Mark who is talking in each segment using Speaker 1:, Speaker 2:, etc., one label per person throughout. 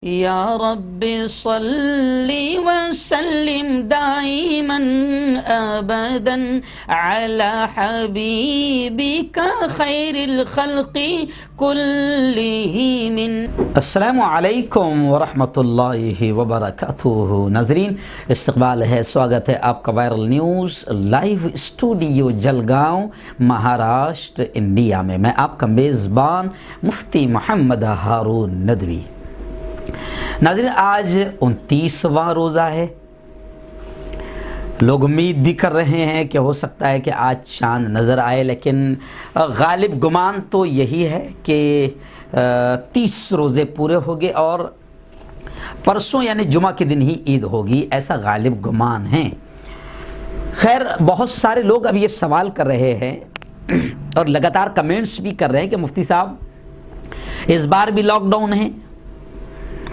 Speaker 1: یا رب صلی وسلم دائما ابدا علی حبیبک خیر الخلق کلہم۔ السلام علیکم ورحمۃ اللہ وبرکاتہ۔ ناظرین، استقبال ہے، سواگت ہے آپ کا viral news live studio Jalgaon, Maharashtra, India میں۔ میں آپ کا میزبان مفتی محمد ہارون ندوی۔ ناظرین، آج 29واں روزہ ہے۔ لوگ امید بھی کر رہے ہیں کہ ہو سکتا ہے کہ آج چاند نظر آئے، لیکن غالب گمان تو یہی ہے کہ 30 روزے پورے ہوگے اور پرسوں یعنی جمعہ کے دن ہی عید ہوگی، ایسا غالب گمان ہے۔ خیر، بہت سارے لوگ اب یہ سوال کر رہے ہیں اور لگاتار کمنٹس بھی کر رہے ہیں کہ مفتی صاحب اس بار بھی لاک ڈاؤن ہے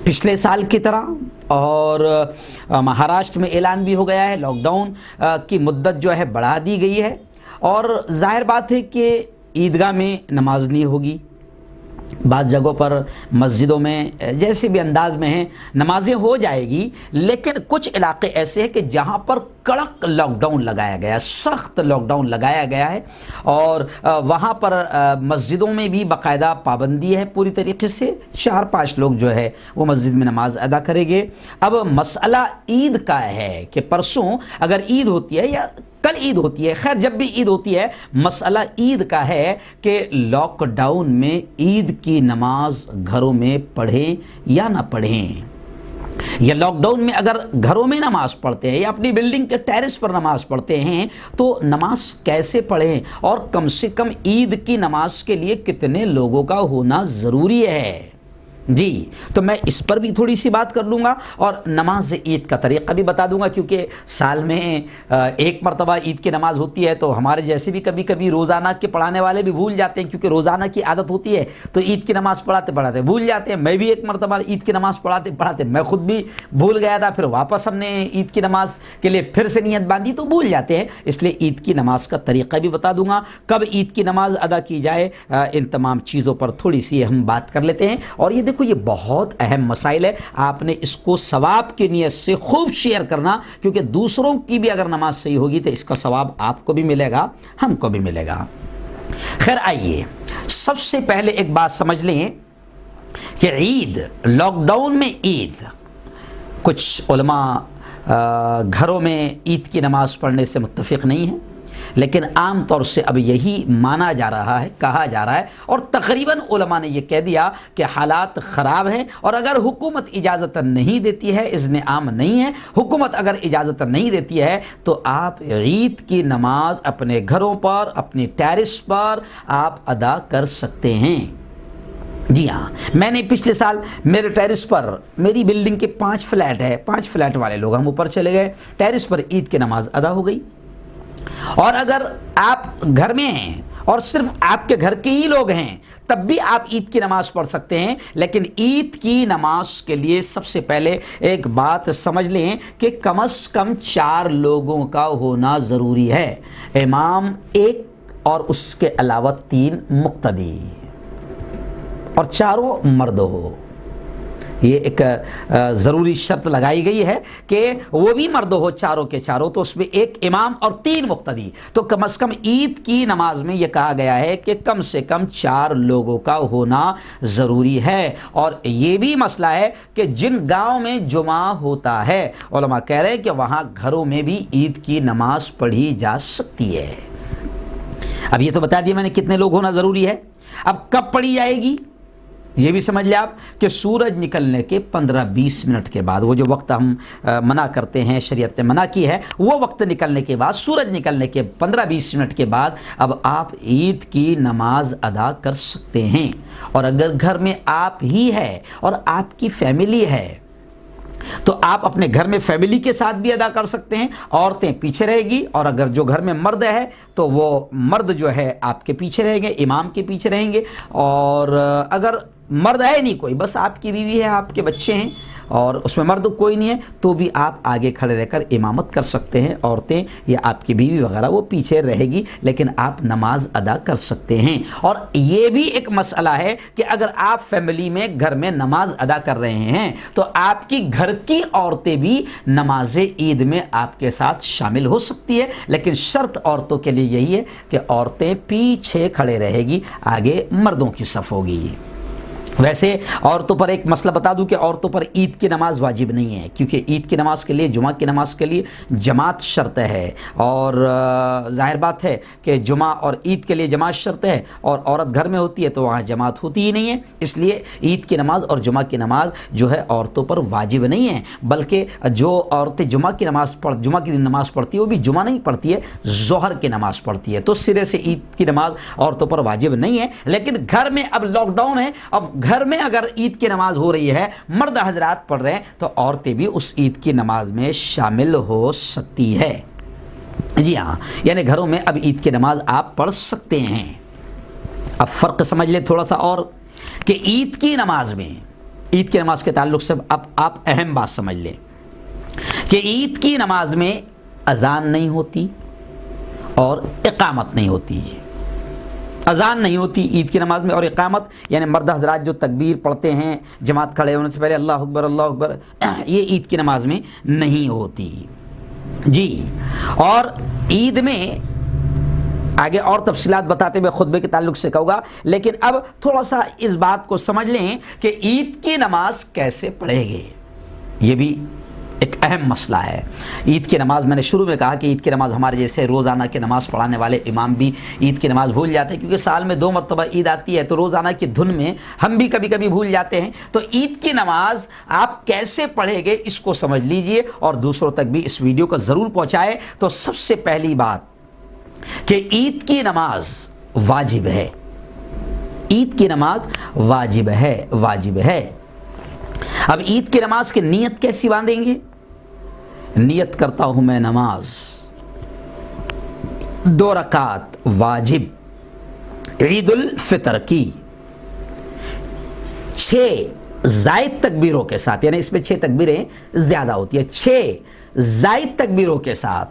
Speaker 1: پچھلے سال کی طرح، اور مہاراشٹر میں اعلان بھی ہو گیا ہے لاک ڈاؤن کی مدت جو ہے بڑھا دی گئی ہے، اور ظاہر بات ہے کہ عیدگاہ میں نماز نہیں ہوگی۔ بعض جگہوں پر مسجدوں میں جیسے بھی انداز میں ہیں نمازیں ہو جائے گی، لیکن کچھ علاقے ایسے ہیں کہ جہاں پر کڑک لاک ڈاؤن لگایا گیا ہے، سخت لاک ڈاؤن لگایا گیا ہے، اور وہاں پر مسجدوں میں بھی باقاعدہ پابندی ہے پوری طریقے سے۔ 4-5 لوگ جو ہے وہ مسجد میں نماز ادا کریں گے۔ اب مسئلہ عید کا ہے کہ پرسوں اگر عید ہوتی ہے یا کل عید ہوتی ہے، خیر جب بھی عید ہوتی ہے، مسئلہ عید کا ہے کہ لاک ڈاؤن میں عید کی نماز گھروں میں پڑھیں یا نہ پڑھیں، یا لاک ڈاؤن میں اگر گھروں میں نماز پڑھتے ہیں یا اپنی بلڈنگ کے ٹیرس پر نماز پڑھتے ہیں تو نماز کیسے پڑھیں، اور کم سے کم عید کی نماز کے لیے کتنے لوگوں کا ہونا ضروری ہے۔ جی، تو میں اس پر بھی تھوڑی سی بات کر لوں گا اور نماز عید کا طریقہ بھی بتا دوں گا، کیونکہ سال میں ایک مرتبہ عید کی نماز ہوتی ہے، تو ہمارے جیسے بھی کبھی کبھی روزانہ کے پڑھانے والے بھی بھول جاتے ہیں، کیونکہ روزانہ کی عادت ہوتی ہے تو عید کی نماز پڑھاتے پڑھاتے بھول جاتے ہیں۔ میں بھی ایک مرتبہ عید کی نماز پڑھاتے پڑھاتے میں خود بھی بھول گیا تھا، پھر واپس ہم نے عید کی نماز کے لیے پھر سے نیت باندھی تو بھول جاتے ہیں، اس لیے عید کی نماز کا طریقہ بھی بتا دوں گا، کب عید کی نماز ادا کی جائے، ان تمام چیزوں پر تھوڑی سی ہم بات کر لیتے ہیں۔ اور یہ دیکھو، یہ بہت اہم مسائل ہے، آپ نے اس کو ثواب کی نیت سے خوب شیئر کرنا، کیونکہ دوسروں کی بھی اگر نماز صحیح ہوگی تو اس کا ثواب آپ کو بھی ملے گا، ہم کو بھی ملے گا۔ خیر، آئیے سب سے پہلے ایک بات سمجھ لیں کہ عید، لاک ڈاؤن میں عید، کچھ علماء گھروں میں عید کی نماز پڑھنے سے متفق نہیں ہیں، لیکن عام طور سے اب یہی مانا جا رہا ہے، کہا جا رہا ہے، اور تقریباً علماء نے یہ کہہ دیا کہ حالات خراب ہیں، اور اگر حکومت اجازت نہیں دیتی ہے، اذن عام نہیں ہے، حکومت اگر اجازت نہیں دیتی ہے تو آپ عید کی نماز اپنے گھروں پر، اپنی ٹیرس پر آپ ادا کر سکتے ہیں۔ جی ہاں، میں نے پچھلے سال میرے ٹیرس پر، میری بلڈنگ کے 5 فلیٹ ہے، 5 فلیٹ والے لوگ ہم اوپر چلے گئے، ٹیرس پر عید کی نماز ادا ہو گئی۔ اور اگر آپ گھر میں ہیں اور صرف آپ کے گھر کے ہی لوگ ہیں تب بھی آپ عید کی نماز پڑھ سکتے ہیں، لیکن عید کی نماز کے لیے سب سے پہلے ایک بات سمجھ لیں کہ کم از کم 4 لوگوں کا ہونا ضروری ہے، امام 1 اور اس کے علاوہ 3 مقتدی، اور چاروں مرد ہو۔ یہ ایک ضروری شرط لگائی گئی ہے کہ وہ بھی مرد ہو چاروں کے چاروں، تو اس میں 1 امام اور 3 مقتدی، تو کم از کم عید کی نماز میں یہ کہا گیا ہے کہ کم سے کم 4 لوگوں کا ہونا ضروری ہے۔ اور یہ بھی مسئلہ ہے کہ جن گاؤں میں جمعہ ہوتا ہے، علماء کہہ رہے ہیں کہ وہاں گھروں میں بھی عید کی نماز پڑھی جا سکتی ہے۔ اب یہ تو بتا دیا میں نے کتنے لوگ ہونا ضروری ہے، اب کب پڑھی جائے گی یہ بھی سمجھ لیں آپ کہ سورج نکلنے کے 15-20 منٹ کے بعد، وہ جو وقت ہم منع کرتے ہیں، شریعت نے منع کی ہے، وہ وقت نکلنے کے بعد، سورج نکلنے کے 15-20 منٹ کے بعد اب آپ عید کی نماز ادا کر سکتے ہیں۔ اور اگر گھر میں آپ ہی ہے اور آپ کی فیملی ہے تو آپ اپنے گھر میں فیملی کے ساتھ بھی ادا کر سکتے ہیں، عورتیں پیچھے رہے گی، اور اگر جو گھر میں مرد ہے تو وہ مرد جو ہے آپ کے پیچھے رہیں گے، امام کے پیچھے رہیں گے، اور اگر مرد ہے نہیں کوئی، بس آپ کی بیوی ہے، آپ کے بچے ہیں اور اس میں مرد کوئی نہیں ہے تو بھی آپ آگے کھڑے رہ کر امامت کر سکتے ہیں. عورتیں یا آپ کی بیوی وغیرہ وہ پیچھے رہے گی لیکن آپ نماز ادا کر سکتے ہیں. اور یہ بھی ایک مسئلہ ہے کہ اگر آپ فیملی میں گھر میں نماز ادا کر رہے ہیں تو آپ کی گھر کی عورتیں بھی نماز عید میں آپ کے ساتھ شامل ہو سکتی ہے، لیکن شرط عورتوں کے لیے یہی ہے کہ عورتیں پیچھے کھڑے رہے گی، آگے مردوں کی صف ہوگی. ویسے عورتوں پر ایک مسئلہ بتا دوں کہ عورتوں پر عید کی نماز واجب نہیں ہے، کیونکہ عید کی نماز کے لیے، جمعہ کی نماز کے لیے جماعت شرط ہے، اور ظاہر بات ہے کہ جمعہ اور عید کے لیے جماعت شرط ہے، اور عورت گھر میں ہوتی ہے تو وہاں جماعت ہوتی ہی نہیں ہے. اس لیے عید کی نماز اور جمعہ کی نماز جو ہے عورتوں پر واجب نہیں ہے، بلکہ جو عورتیں جمعہ کی دن نماز پڑھتی ہے وہ بھی جمعہ نہیں پڑھتی ہے، ظہر کی نماز پڑھتی ہے. تو سرے سے عید کی نماز عورتوں پر واجب نہیں ہے. لیکن گھر میں اب لاک ڈاؤن ہے، اب گھر میں اگر عید کی نماز ہو رہی ہے، مرد حضرات پڑھ رہے ہیں، تو عورتیں بھی اس عید کی نماز میں شامل ہو سکتی ہے. جی ہاں، یعنی گھروں میں اب عید کی نماز آپ پڑھ سکتے ہیں. اب فرق سمجھ لیں تھوڑا سا اور، کہ عید کی نماز میں، عید کی نماز کے تعلق سے اب آپ اہم بات سمجھ لیں کہ عید کی نماز میں اذان نہیں ہوتی اور اقامت نہیں ہوتی. اذان نہیں ہوتی عید کی نماز میں، اور اقامت یعنی مرد حضرات جو تکبیر پڑھتے ہیں جماعت کھڑے ہونے سے پہلے اللہ اکبر اللہ اکبر، یہ عید کی نماز میں نہیں ہوتی. جی، اور عید میں آگے اور تفصیلات بتاتے ہوئے خطبے کے تعلق سے کہوں گا، لیکن اب تھوڑا سا اس بات کو سمجھ لیں کہ عید کی نماز کیسے پڑھے گے. یہ بھی ایک اہم مسئلہ ہے. عید کی نماز، میں نے شروع میں کہا کہ عید کی نماز ہمارے جیسے روزانہ کی نماز پڑھانے والے امام بھی عید کی نماز بھول جاتے ہیں، کیونکہ سال میں 2 مرتبہ عید آتی ہے تو روزانہ کی دھن میں ہم بھی کبھی کبھی بھول جاتے ہیں. تو عید کی نماز آپ کیسے پڑھیں گے اس کو سمجھ لیجئے اور دوسروں تک بھی اس ویڈیو کو ضرور پہنچائے. تو سب سے پہلی بات کہ عید کی نماز واجب ہے. عید کی نماز واجب ہے. اب عید کی نماز کی نیت کیسی باندھیں گے؟ نیت کرتا ہوں میں نماز 2 رکعت واجب عید الفطر کی 6 زائد تکبیروں کے ساتھ، یعنی اس میں 6 تکبیریں زیادہ ہوتی ہیں، 6 زائد تکبیروں کے ساتھ.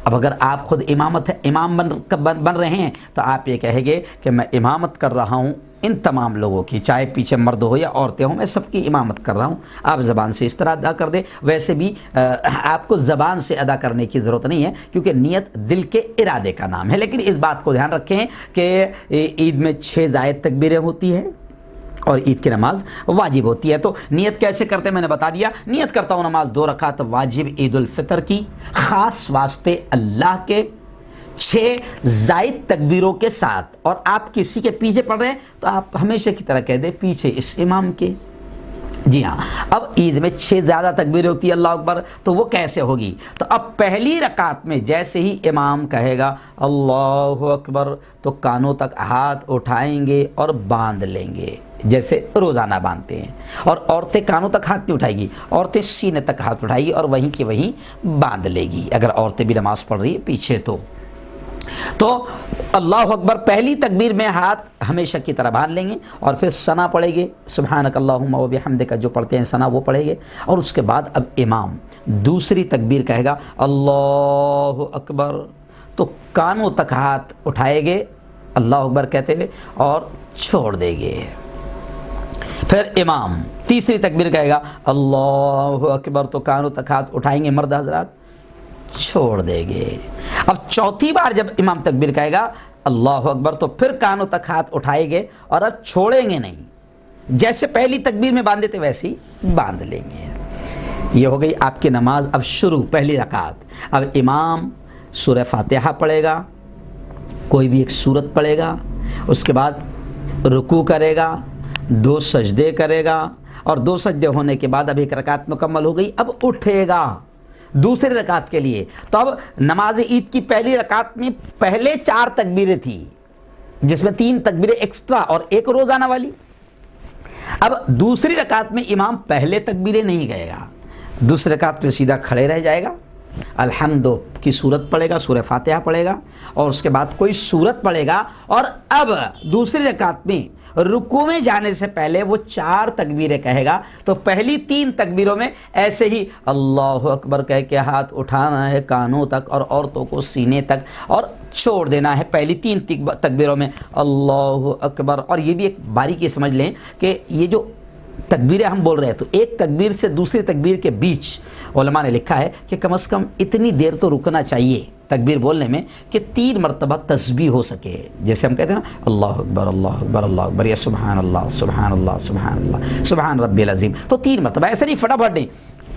Speaker 1: اب اگر آپ خود امام بن رہے ہیں تو آپ یہ کہیں گے کہ میں امامت کر رہا ہوں ان تمام لوگوں کی، چاہے پیچھے مرد ہو یا عورتیں ہوں، میں سب کی امامت کر رہا ہوں. آپ زبان سے اس طرح ادا کر دیں. ویسے بھی آپ کو زبان سے ادا کرنے کی ضرورت نہیں ہے، کیونکہ نیت دل کے ارادے کا نام ہے. لیکن اس بات کو دھیان رکھیں کہ عید میں 6 زائد تکبیریں ہوتی ہیں اور عید کی نماز واجب ہوتی ہے. تو نیت کیسے کرتے ہیں میں نے بتا دیا. نیت کرتا ہوں نماز 2 رکعت واجب عید الفطر کی، خاص واسطے اللہ کے، 6 زائد تکبیروں کے ساتھ. اور آپ کسی کے پیچھے پڑھ رہے ہیں تو آپ ہمیشہ کی طرح کہہ دیں پیچھے اس امام کے. جی ہاں، اب عید میں 6 زیادہ تکبیریں ہوتی ہے اللہ اکبر، تو وہ کیسے ہوگی؟ تو اب پہلی رکعت میں جیسے ہی امام کہے گا اللہ اکبر تو کانوں تک ہاتھ اٹھائیں گے اور باندھ لیں گے جیسے روزانہ باندھتے ہیں. اور عورتیں کانوں تک ہاتھ نہیں اٹھائے گی، عورتیں سینے تک ہاتھ اٹھائے گی اور وہیں کی وہیں باندھ لے گی اگر عورتیں بھی نماز پڑھ رہی ہے پیچھے. تو اللہ اکبر پہلی تکبیر میں ہاتھ ہمیشہ کی طرح باندھ لیں گے اور پھر ثنا پڑھیں گے، سبحانک اللہم و بحمدک جو پڑھتے ہیں ثنا وہ پڑھیں گے. اور اس کے بعد اب امام دوسری تکبیر کہے گا اللہ اکبر تو کانوں تک ہاتھ اٹھائے گے اللہ اکبر کہتے ہوئے اور چھوڑ دیں گے. پھر امام تیسری تکبیر کہے گا اللہ اکبر تو کانوں تک ہاتھ اٹھائیں گے مرد حضرات، چھوڑ دیں گے. اب چوتھی بار جب امام تکبیر کہے گا اللہ اکبر تو پھر کانوں تک ہاتھ اٹھائیں گے اور اب چھوڑیں گے نہیں، جیسے پہلی تکبیر میں باندھے تھے ویسے ہی باندھ لیں گے. یہ ہو گئی آپ کی نماز اب شروع، پہلی رکعت. اب امام سورہ فاتحہ پڑھے گا، کوئی بھی ایک سورت پڑھے گا، اس کے بعد رکوع کرے گا، 2 سجدے کرے گا، اور 2 سجدے ہونے کے بعد اب 1 رکعت مکمل ہو گئی. اب اٹھے گا دوسری رکعت کے لیے. تو اب نماز عید کی پہلی رکعت میں پہلے 4 تکبیریں تھی جس میں 3 تکبیریں ایکسٹرا اور 1 روزانہ والی. اب دوسری رکعت میں امام پہلے تکبیریں نہیں کہے گا، دوسری رکعت پہ سیدھا کھڑے رہ جائے گا الحمد کی صورت پڑھے گا، سورہ فاتحہ پڑھے گا، اور اس کے بعد کوئی صورت پڑھے گا، اور اب دوسری رکعت میں رکوع میں جانے سے پہلے وہ 4 تکبیریں کہے گا۔ تو پہلی 3 تکبیروں میں ایسے ہی اللہ اکبر کہہ کے ہاتھ اٹھانا ہے کانوں تک اور عورتوں کو سینے تک، اور چھوڑ دینا ہے پہلی 3 تکبیروں میں اللہ اکبر۔ اور یہ بھی ایک باریکی سمجھ لیں کہ یہ جو تکبیریں ہم بول رہے ہیں، تو ایک تکبیر سے دوسری تکبیر کے بیچ علماء نے لکھا ہے کہ کم از کم اتنی دیر تو رکنا چاہیے تکبیر بولنے میں کہ 3 مرتبہ تسبیح ہو سکے۔ جیسے ہم کہتے ہیں نا اللہ اکبر اللہ اکبر اللہ اکبر، یا سبحان اللہ سبحان اللہ سبحان اللہ سبحان ربی العظیم، تو 3 مرتبہ، ایسا نہیں فٹافٹ نہیں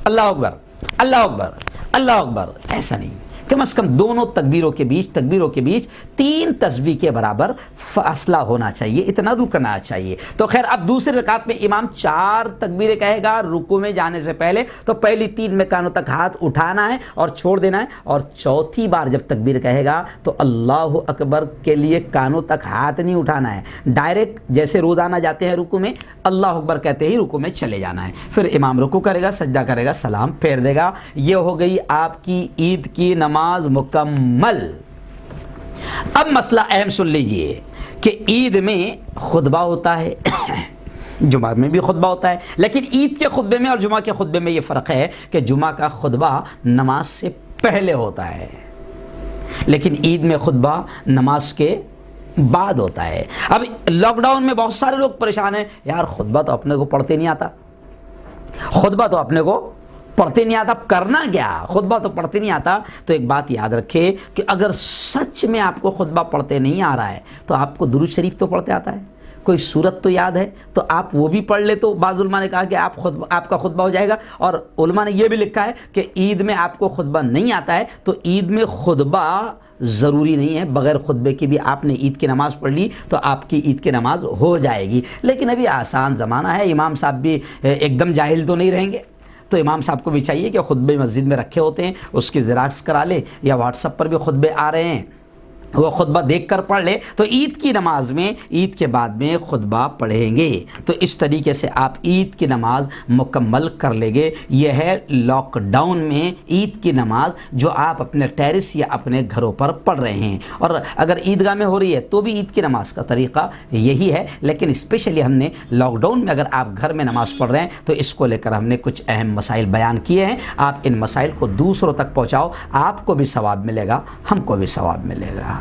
Speaker 1: اللہ اکبر اللہ اکبر اللہ اکبر، ایسا نہیں، کم از کم دونوں تکبیروں کے بیچ 3 تسبیح کے برابر فاصلہ ہونا چاہیے، اتنا رکنا چاہیے۔ تو خیر اب دوسری رکعت میں امام 4 تکبیریں کہے گا رکوع میں جانے سے پہلے، تو پہلی 3 میں کانوں تک ہاتھ اٹھانا ہے اور چھوڑ دینا ہے، اور چوتھی بار جب تکبیر کہے گا تو اللہ اکبر کے لیے کانوں تک ہاتھ نہیں اٹھانا ہے، ڈائریکٹ جیسے روزانہ جاتے ہیں رکوع میں اللہ اکبر کہتے ہی رکوع میں چلے جانا ہے۔ پھر امام رکوع کرے گا، سجدہ کرے گا، سلام پھیر دے گا۔ یہ ہو گئی آپ کی عید کی نماز مکمل۔ اب مسئلہ اہم سن لیجئے کہ عید میں خطبہ ہوتا ہے، جمعہ میں بھی خطبہ ہوتا ہے، لیکن عید کے خطبے میں اور جمعہ کے خطبے میں یہ فرق ہے کہ جمعہ کا خطبہ نماز سے پہلے ہوتا ہے، لیکن عید میں خطبہ نماز کے بعد ہوتا ہے۔ اب لاک ڈاؤن میں بہت سارے لوگ پریشان ہیں، یار خطبہ تو اپنے کو پڑھتے نہیں آتا، خطبہ تو اپنے کو پڑھتے نہیں آتا، کرنا کیا، خطبہ تو پڑھتے نہیں آتا۔ تو ایک بات یاد رکھے کہ اگر سچ میں آپ کو خطبہ پڑھتے نہیں آ رہا ہے تو آپ کو درود شریف تو پڑھتے آتا ہے، کوئی صورت تو یاد ہے تو آپ وہ بھی پڑھ لے، تو بعض علماء نے کہا کہ آپ کا خطبہ ہو جائے گا۔ اور علماء نے یہ بھی لکھا ہے کہ عید میں آپ کو خطبہ نہیں آتا ہے تو عید میں خطبہ ضروری نہیں ہے، بغیر خطبے کی بھی آپ نے عید کی نماز پڑھ لی تو آپ کی عید کی نماز ہو جائے گی۔ لیکن ابھی آسان زمانہ ہے، امام صاحب بھی ایک دم جاہل تو نہیں رہیں گے، تو امام صاحب کو بھی چاہیے کہ خطبے مسجد میں رکھے ہوتے ہیں اس کی زیراکس کرا لے، یا واٹس ایپ پر بھی خطبے آ رہے ہیں وہ خطبہ دیکھ کر پڑھ لے، تو عید کی نماز میں عید کے بعد میں خطبہ پڑھیں گے۔ تو اس طریقے سے آپ عید کی نماز مکمل کر لیں گے۔ یہ ہے لاک ڈاؤن میں عید کی نماز جو آپ اپنے ٹیرس یا اپنے گھروں پر پڑھ رہے ہیں، اور اگر عیدگاہ میں ہو رہی ہے تو بھی عید کی نماز کا طریقہ یہی ہے، لیکن اسپیشلی ہم نے لاک ڈاؤن میں اگر آپ گھر میں نماز پڑھ رہے ہیں تو اس کو لے کر ہم نے کچھ اہم مسائل بیان کیے ہیں۔ آپ ان مسائل کو دوسروں تک پہنچاؤ، آپ کو بھی ثواب ملے گا، ہم کو بھی ثواب ملے گا۔